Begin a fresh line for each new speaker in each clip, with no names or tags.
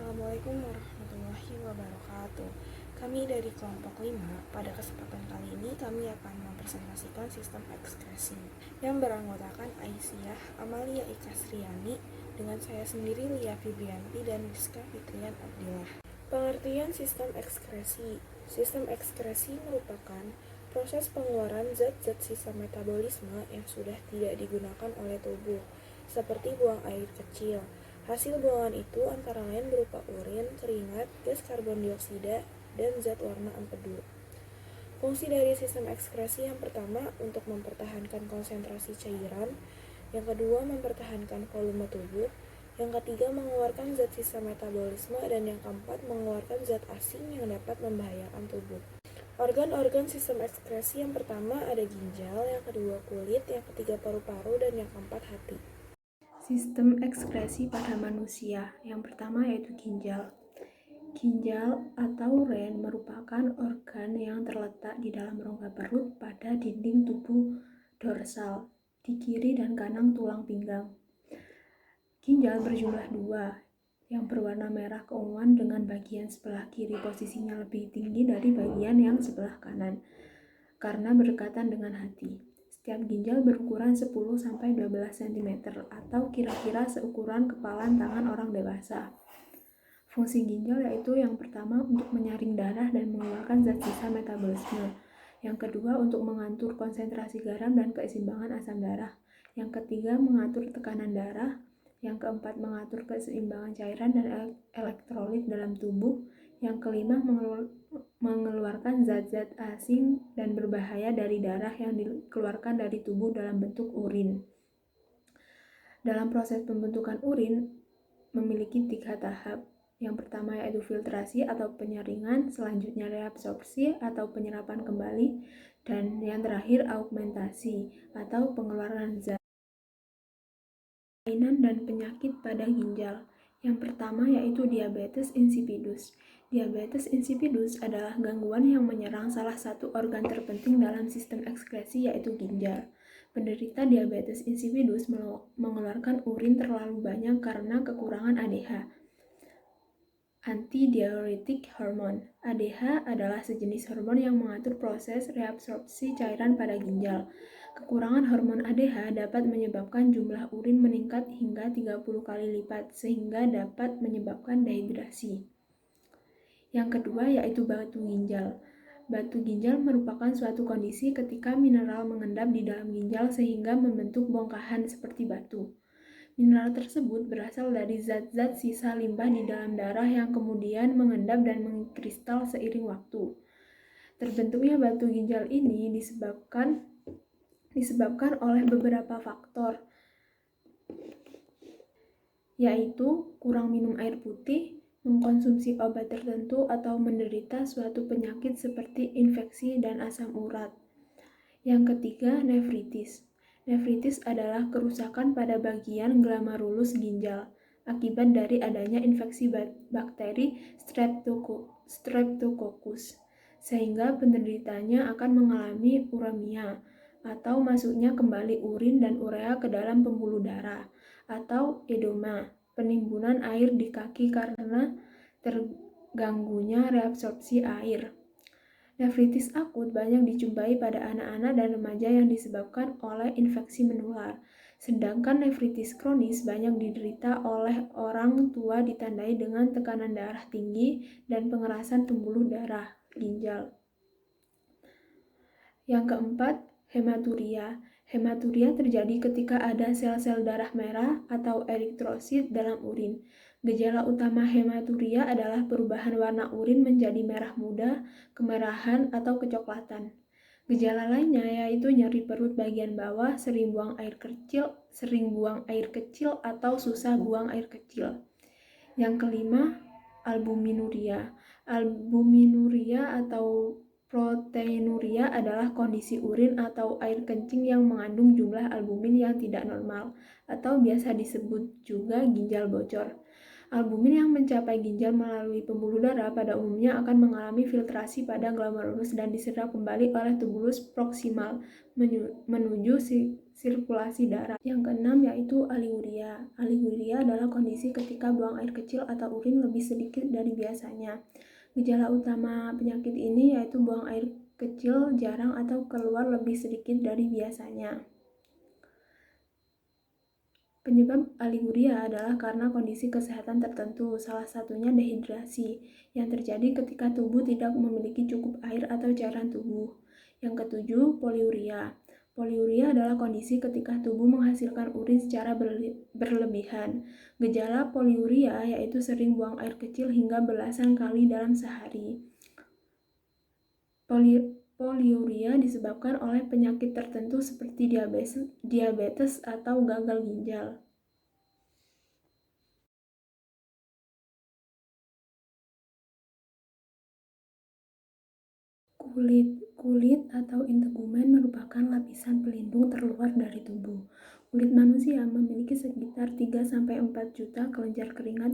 Assalamualaikum warahmatullahi wabarakatuh. Kami dari kelompok 5, pada kesempatan kali ini kami akan mempresentasikan sistem ekskresi yang beranggotakan Aisyah, Amalia Ikasriani, dengan saya sendiri Lia Fibrianti dan Rizka Fitrian Abdillah. Pengertian sistem ekskresi. Sistem ekskresi merupakan proses pengeluaran zat-zat sisa metabolisme yang sudah tidak digunakan oleh tubuh, seperti buang air kecil. Hasil buangan itu antara lain berupa urin, keringat, gas karbon dioksida, dan zat warna empedu. Fungsi dari sistem ekskresi yang pertama untuk mempertahankan konsentrasi cairan, yang kedua mempertahankan volume tubuh, yang ketiga mengeluarkan zat sisa metabolisme, dan yang keempat mengeluarkan zat asing yang dapat membahayakan tubuh. Organ-organ sistem ekskresi yang pertama ada ginjal, yang kedua kulit, yang ketiga paru-paru, dan yang keempat hati.
Sistem ekskresi pada manusia. Yang pertama yaitu ginjal. Ginjal atau ren merupakan organ yang terletak di dalam rongga perut pada dinding tubuh dorsal, di kiri dan kanan tulang pinggang. Ginjal berjumlah 2, yang berwarna merah keunguan dengan bagian sebelah kiri posisinya lebih tinggi dari bagian yang sebelah kanan, karena berdekatan dengan hati. Setiap ginjal berukuran 10-12 cm atau kira-kira seukuran kepalan tangan orang dewasa. Fungsi ginjal yaitu yang pertama untuk menyaring darah dan mengeluarkan zat sisa metabolisme. Yang kedua untuk mengatur konsentrasi garam dan keseimbangan asam darah. Yang ketiga mengatur tekanan darah. Yang keempat mengatur keseimbangan cairan dan elektrolit dalam tubuh. Yang kelima mengeluarkan zat-zat asing dan berbahaya dari darah yang dikeluarkan dari tubuh dalam bentuk urin. Dalam proses pembentukan urin memiliki 3 tahap. Yang pertama yaitu filtrasi atau penyaringan, selanjutnya reabsorpsi atau penyerapan kembali, dan yang terakhir augmentasi atau pengeluaran zat. Kelainan dan penyakit pada ginjal. Yang pertama yaitu diabetes insipidus. Diabetes insipidus adalah gangguan yang menyerang salah satu organ terpenting dalam sistem ekskresi yaitu ginjal. Penderita diabetes insipidus mengeluarkan urin terlalu banyak karena kekurangan ADH, antidiuretic hormone. ADH adalah sejenis hormon yang mengatur proses reabsorpsi cairan pada ginjal. Kekurangan hormon ADH dapat menyebabkan jumlah urin meningkat hingga 30 kali lipat sehingga dapat menyebabkan dehidrasi. Yang kedua yaitu batu ginjal. Batu ginjal merupakan suatu kondisi ketika mineral mengendap di dalam ginjal sehingga membentuk bongkahan seperti batu. Mineral tersebut berasal dari zat-zat sisa limbah di dalam darah yang kemudian mengendap dan mengkristal seiring waktu. Terbentuknya batu ginjal ini disebabkan oleh beberapa faktor, yaitu kurang minum air putih, mengkonsumsi obat tertentu, atau menderita suatu penyakit seperti infeksi dan asam urat. Yang ketiga, nefritis. Nefritis adalah kerusakan pada bagian glomerulus ginjal akibat dari adanya infeksi bakteri Streptococcus, sehingga penderitanya akan mengalami uremia atau masuknya kembali urin dan urea ke dalam pembuluh darah, atau edema, penimbunan air di kaki karena terganggunya reabsorpsi air. Nefritis akut banyak dijumpai pada anak-anak dan remaja yang disebabkan oleh infeksi menular. Sedangkan nefritis kronis banyak diderita oleh orang tua ditandai dengan tekanan darah tinggi dan pengerasan pembuluh darah ginjal. Yang keempat, hematuria. Hematuria terjadi ketika ada sel-sel darah merah atau eritrosit dalam urin. Gejala utama hematuria adalah perubahan warna urin menjadi merah muda, kemerahan, atau kecoklatan. Gejala lainnya yaitu nyeri perut bagian bawah, sering buang air kecil atau susah buang air kecil. Yang kelima, albuminuria. Albuminuria atau proteinuria adalah kondisi urin atau air kencing yang mengandung jumlah albumin yang tidak normal, atau biasa disebut juga ginjal bocor. Albumin yang mencapai ginjal melalui pembuluh darah pada umumnya akan mengalami filtrasi pada glomerulus dan diserap kembali oleh tubulus proksimal menuju sirkulasi darah. Yang keenam yaitu aliuria. Aliuria adalah kondisi ketika buang air kecil atau urin lebih sedikit dari biasanya. Gejala utama penyakit ini yaitu buang air kecil jarang atau keluar lebih sedikit dari biasanya. Penyebab aliuria adalah karena kondisi kesehatan tertentu, salah satunya dehidrasi, yang terjadi ketika tubuh tidak memiliki cukup air atau cairan tubuh. Yang ketujuh, poliuria. Poliuria adalah kondisi ketika tubuh menghasilkan urin secara berlebihan. Gejala poliuria yaitu sering buang air kecil hingga belasan kali dalam sehari. Poliuria disebabkan oleh penyakit tertentu seperti diabetes atau gagal ginjal. Kulit atau integumen merupakan lapisan pelindung terluar dari tubuh. Kulit manusia memiliki sekitar 3-4 juta kelenjar keringat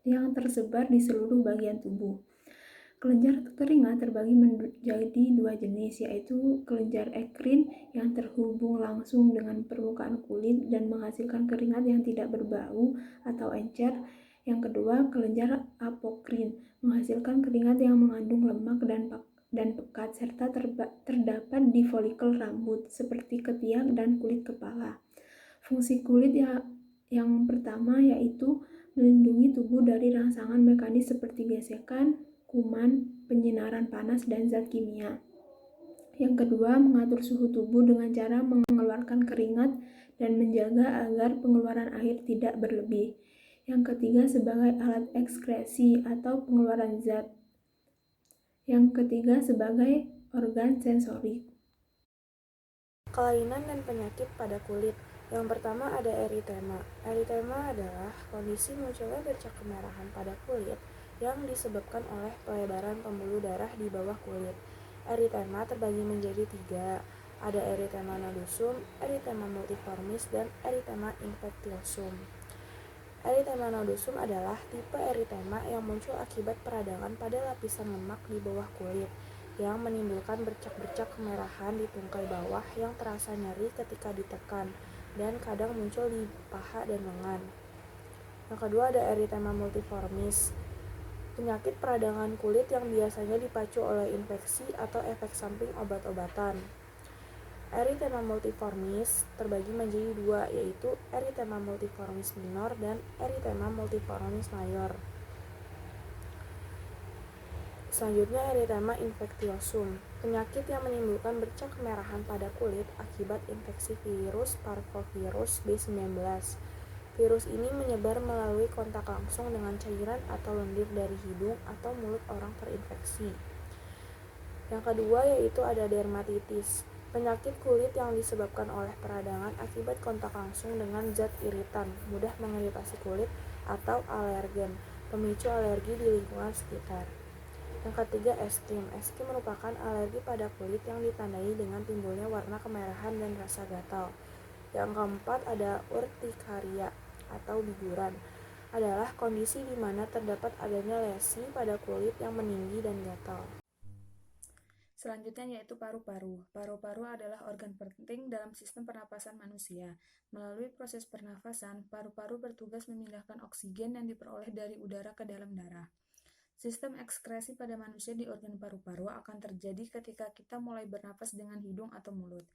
yang tersebar di seluruh bagian tubuh. Kelenjar keringat terbagi menjadi dua jenis, yaitu kelenjar ekrin yang terhubung langsung dengan permukaan kulit dan menghasilkan keringat yang tidak berbau atau encer. Yang kedua, kelenjar apokrin menghasilkan keringat yang mengandung lemak dan pekat serta terdapat di folikel rambut seperti ketiak dan kulit kepala. Fungsi kulit yang pertama yaitu melindungi tubuh dari rangsangan mekanis seperti gesekan, kuman, penyinaran panas, dan zat kimia. Yang kedua, mengatur suhu tubuh dengan cara mengeluarkan keringat dan menjaga agar pengeluaran air tidak berlebih. Yang ketiga, sebagai alat ekskresi atau pengeluaran zat. Yang ketiga, sebagai organ sensorik.
Kelainan dan penyakit pada kulit. Yang pertama ada eritema. Eritema adalah kondisi munculnya bercak kemerahan pada kulit yang disebabkan oleh pelebaran pembuluh darah di bawah kulit. Eritema terbagi menjadi 3. Ada eritema nodosum, eritema multiformis, dan eritema infektiosum. Eritema nodosum adalah tipe eritema yang muncul akibat peradangan pada lapisan lemak di bawah kulit yang menimbulkan bercak-bercak kemerahan di tungkai bawah yang terasa nyeri ketika ditekan dan kadang muncul di paha dan lengan. Yang kedua ada eritema multiformis, penyakit peradangan kulit yang biasanya dipacu oleh infeksi atau efek samping obat-obatan. Eritema multiformis terbagi menjadi 2, yaitu eritema multiformis minor dan eritema multiformis mayor. Selanjutnya eritema infektiosum, penyakit yang menimbulkan bercak kemerahan pada kulit akibat infeksi virus parvovirus B19. Virus ini menyebar melalui kontak langsung dengan cairan atau lendir dari hidung atau mulut orang terinfeksi. Yang kedua yaitu ada dermatitis, penyakit kulit yang disebabkan oleh peradangan akibat kontak langsung dengan zat iritan, mudah mengiritasi kulit, atau alergen, pemicu alergi di lingkungan sekitar. Yang ketiga eksem. Eksem merupakan alergi pada kulit yang ditandai dengan timbulnya warna kemerahan dan rasa gatal. Yang keempat ada urtikaria atau biguran, adalah kondisi di mana terdapat adanya lesi pada kulit yang meninggi dan gatal. Selanjutnya yaitu paru-paru. Paru-paru adalah organ penting dalam sistem pernapasan manusia. Melalui proses pernafasan, paru-paru bertugas memindahkan oksigen yang diperoleh dari udara ke dalam darah. Sistem ekskresi pada manusia di organ paru-paru akan terjadi ketika kita mulai bernapas dengan hidung atau mulut.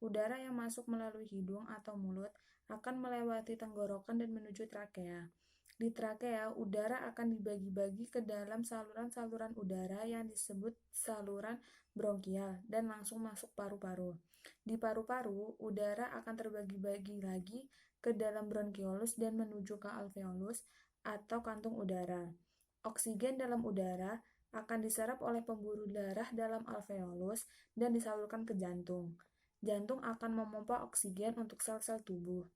Udara yang masuk melalui hidung atau mulut akan melewati tenggorokan dan menuju trakea. Di trakea, udara akan dibagi-bagi ke dalam saluran-saluran udara yang disebut saluran bronkial dan langsung masuk paru-paru. Di paru-paru, udara akan terbagi-bagi lagi ke dalam bronkiolus dan menuju ke alveolus atau kantung udara. Oksigen dalam udara akan diserap oleh pembuluh darah dalam alveolus dan disalurkan ke jantung. Jantung akan memompa oksigen untuk sel-sel tubuh.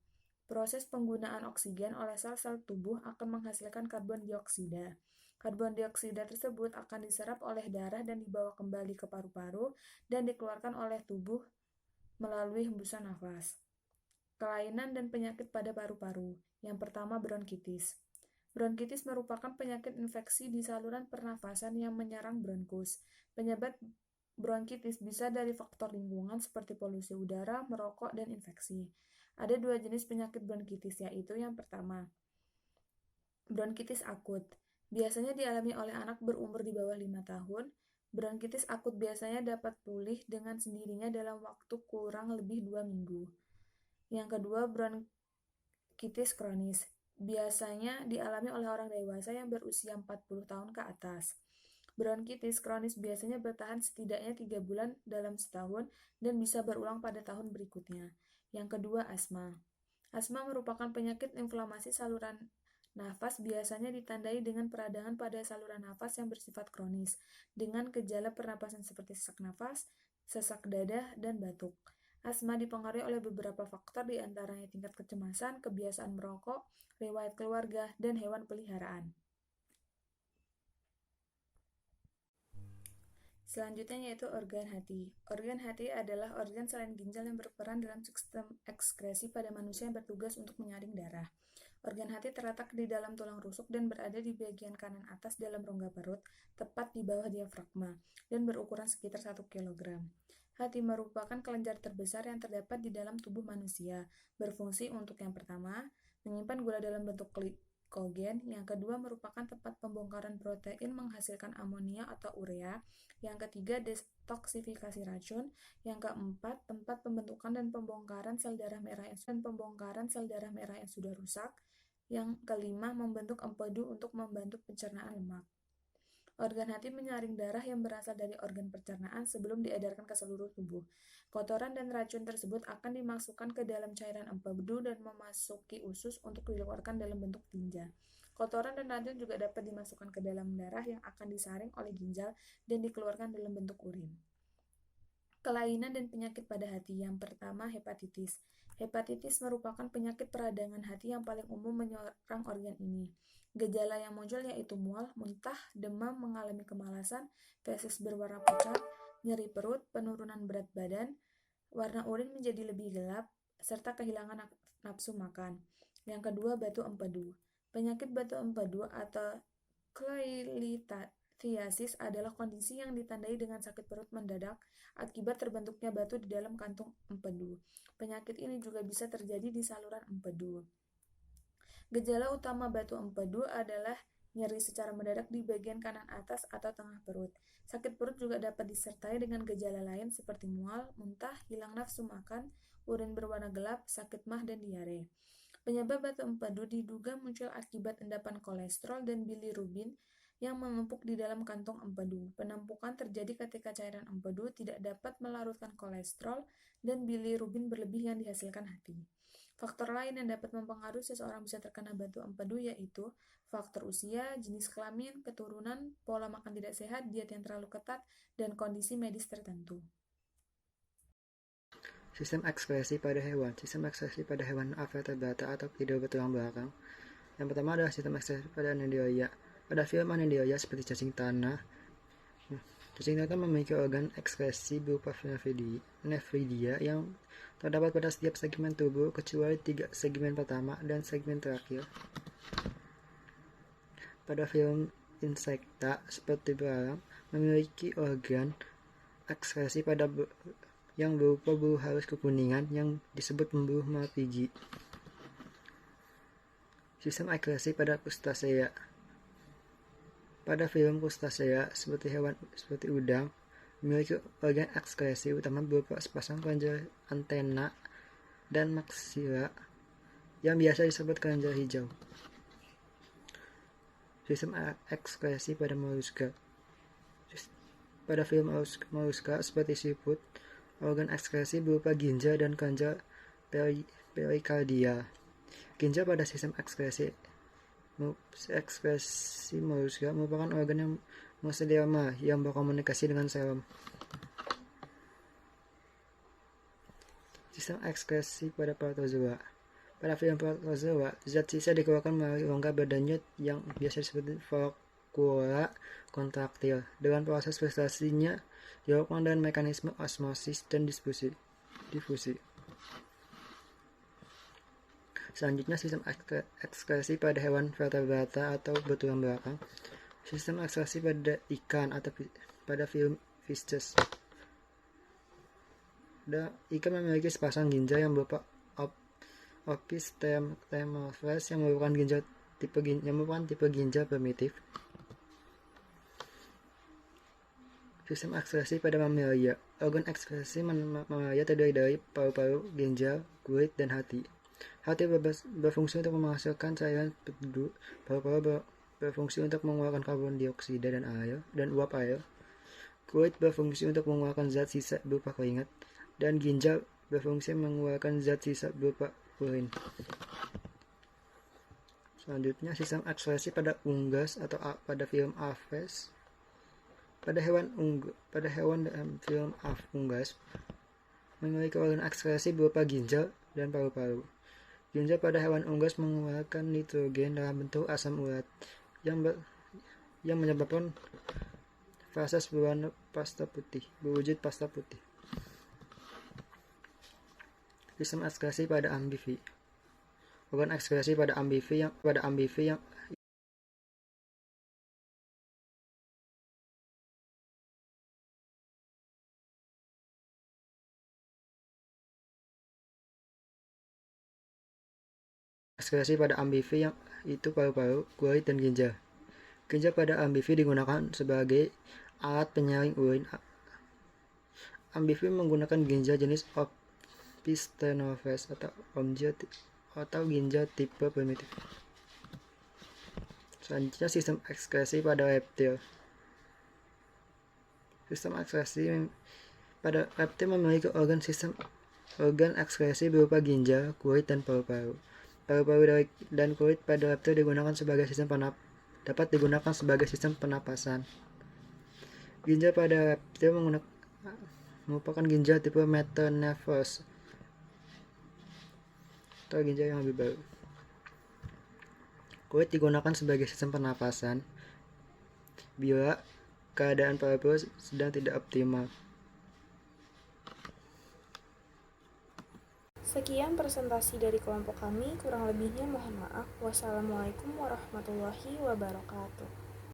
Proses penggunaan oksigen oleh sel-sel tubuh akan menghasilkan karbon dioksida. Karbon dioksida tersebut akan diserap oleh darah dan dibawa kembali ke paru-paru dan dikeluarkan oleh tubuh melalui hembusan nafas. Kelainan dan penyakit pada paru-paru. Yang pertama bronkitis. Bronkitis merupakan penyakit infeksi di saluran pernafasan yang menyerang bronkus. Bronkitis bisa dari faktor lingkungan seperti polusi udara, merokok, dan infeksi. Ada 2 jenis penyakit bronkitis, yaitu yang pertama, bronkitis akut. Biasanya dialami oleh anak berumur di bawah 5 tahun. Bronkitis akut biasanya dapat pulih dengan sendirinya dalam waktu kurang lebih 2 minggu. Yang kedua, bronkitis kronis. Biasanya dialami oleh orang dewasa yang berusia 40 tahun ke atas. Bronkitis kronis biasanya bertahan setidaknya 3 bulan dalam setahun dan bisa berulang pada tahun berikutnya. Yang kedua, asma. Asma merupakan penyakit inflamasi saluran nafas biasanya ditandai dengan peradangan pada saluran nafas yang bersifat kronis, dengan gejala pernapasan seperti sesak nafas, sesak dada, dan batuk. Asma dipengaruhi oleh beberapa faktor di antaranya tingkat kecemasan, kebiasaan merokok, riwayat keluarga, dan hewan peliharaan. Selanjutnya yaitu organ hati. Organ hati adalah organ selain ginjal yang berperan dalam sistem ekskresi pada manusia yang bertugas untuk menyaring darah. Organ hati terletak di dalam tulang rusuk dan berada di bagian kanan atas dalam rongga perut, tepat di bawah diafragma, dan berukuran sekitar 1 kg. Hati merupakan kelenjar terbesar yang terdapat di dalam tubuh manusia, berfungsi untuk yang pertama, menyimpan gula dalam bentuk glikogen, yang kedua merupakan tempat pembongkaran protein menghasilkan amonia atau urea, yang ketiga detoksifikasi racun, yang keempat tempat pembentukan dan pembongkaran sel darah merah yang sudah rusak, yang kelima membentuk empedu untuk membantu pencernaan lemak. Organ hati menyaring darah yang berasal dari organ pencernaan sebelum diedarkan ke seluruh tubuh. Kotoran dan racun tersebut akan dimasukkan ke dalam cairan empedu dan memasuki usus untuk dikeluarkan dalam bentuk tinja. Kotoran dan racun juga dapat dimasukkan ke dalam darah yang akan disaring oleh ginjal dan dikeluarkan dalam bentuk urin. Kelainan dan penyakit pada hati. Yang pertama, hepatitis. Hepatitis merupakan penyakit peradangan hati yang paling umum menyerang organ ini. Gejala yang muncul yaitu mual, muntah, demam, mengalami kemalasan, feses berwarna pucat, nyeri perut, penurunan berat badan, warna urin menjadi lebih gelap, serta kehilangan nafsu makan. Yang kedua, batu empedu. Penyakit batu empedu atau cholelithiasis adalah kondisi yang ditandai dengan sakit perut mendadak akibat terbentuknya batu di dalam kantung empedu. Penyakit ini juga bisa terjadi di saluran empedu. Gejala utama batu empedu adalah nyeri secara mendadak di bagian kanan atas atau tengah perut. Sakit perut juga dapat disertai dengan gejala lain seperti mual, muntah, hilang nafsu makan, urin berwarna gelap, sakit mah, dan diare. Penyebab batu empedu diduga muncul akibat endapan kolesterol dan bilirubin yang menumpuk di dalam kantong empedu. Penumpukan terjadi ketika cairan empedu tidak dapat melarutkan kolesterol dan bilirubin berlebih yang dihasilkan hati. Faktor lain yang dapat mempengaruhi seseorang bisa terkena batu empedu yaitu faktor usia, jenis kelamin, keturunan, pola makan tidak sehat, diet yang terlalu ketat, dan kondisi medis tertentu.
Sistem ekskresi pada hewan. Sistem ekskresi pada hewan vertebrata atau hidup bertulang belakang. Yang pertama adalah sistem ekskresi pada Annelioia. Pada film Annelioia seperti cacing tanah, cacing tanah memiliki organ ekskresi berupa nefridia yang terdapat pada setiap segmen tubuh kecuali 3 segmen pertama dan segmen terakhir. Pada film insekta seperti belalang memiliki organ ekskresi yang berupa bulu halus kekuningan yang disebut pembuluh Malpighi. Sistem ekskresi pada krustasea. Pada film krustasea seperti udang memiliki organ ekskresi utama berupa sepasang kelenjar antena dan maksila yang biasa disebut kelenjar hijau. Sistem ekskresi pada moluska. Pada film moluska seperti siput, organ ekskresi berupa ginjal dan kelenjar perikardial. Ginjal pada sistem ekskresi moluska merupakan organ yang mesoderma yang berkomunikasi dengan serum. Sistem ekskresi pada protozoa. Pada film protozoa, zat sisa dikeluarkan melalui rongga berdenyut yang biasa disebut vakuola kontraktil. Dengan proses filtrasinya dilakukan dengan mekanisme osmosis dan difusi. Selanjutnya, sistem ekskresi pada hewan vertebrata atau bertulang belakang. Sistem ekskresi pada ikan atau pada film fishes. Ikan memiliki sepasang ginjal yang berupa opisthemophase yang merupakan tipe ginjal primitif. Sistem ekskresi pada mamalia. Organ ekskresi mamalia terdiri dari paru-paru, ginjal, kulit, dan hati. Hati berfungsi untuk menghasilkan cairan penduduk, paru-paru berfungsi untuk mengeluarkan karbon dioksida dan uap air. Kulit berfungsi untuk mengeluarkan zat sisa berupa keringat, dan ginjal berfungsi mengeluarkan zat sisa berupa urin. Selanjutnya, sistem ekskresi pada unggas atau pada film Aves. Pada hewan dalam film unggas memiliki organ ekskresi berupa ginjal dan paru-paru. Ginjal pada hewan unggas mengeluarkan nitrogen dalam bentuk asam urat yang menyebabkan fases berwujud pasta putih. Sistem ekskresi pada amfibi. Organ ekskresi pada amfibi yang ekskresi pada amfibi yang itu paru-paru, kulit, dan ginjal. Ginjal pada amfibi digunakan sebagai alat penyaring urin. Amfibi menggunakan ginjal jenis opisthenophase atau ginjal tipe primitif. Selanjutnya, sistem ekskresi pada reptil. Sistem ekskresi pada reptil memiliki organ ekskresi berupa ginjal, kulit, dan paru-paru. Paru-paru dan kulit pada reptil dapat digunakan sebagai sistem pernapasan. Ginjal pada reptil merupakan ginjal tipe metanephros atau ginjal yang lebih baru. Kulit digunakan sebagai sistem pernapasan bila keadaan paru-paru sedang tidak optimal.
Sekian presentasi dari kelompok kami, kurang lebihnya mohon maaf. Wassalamualaikum warahmatullahi wabarakatuh.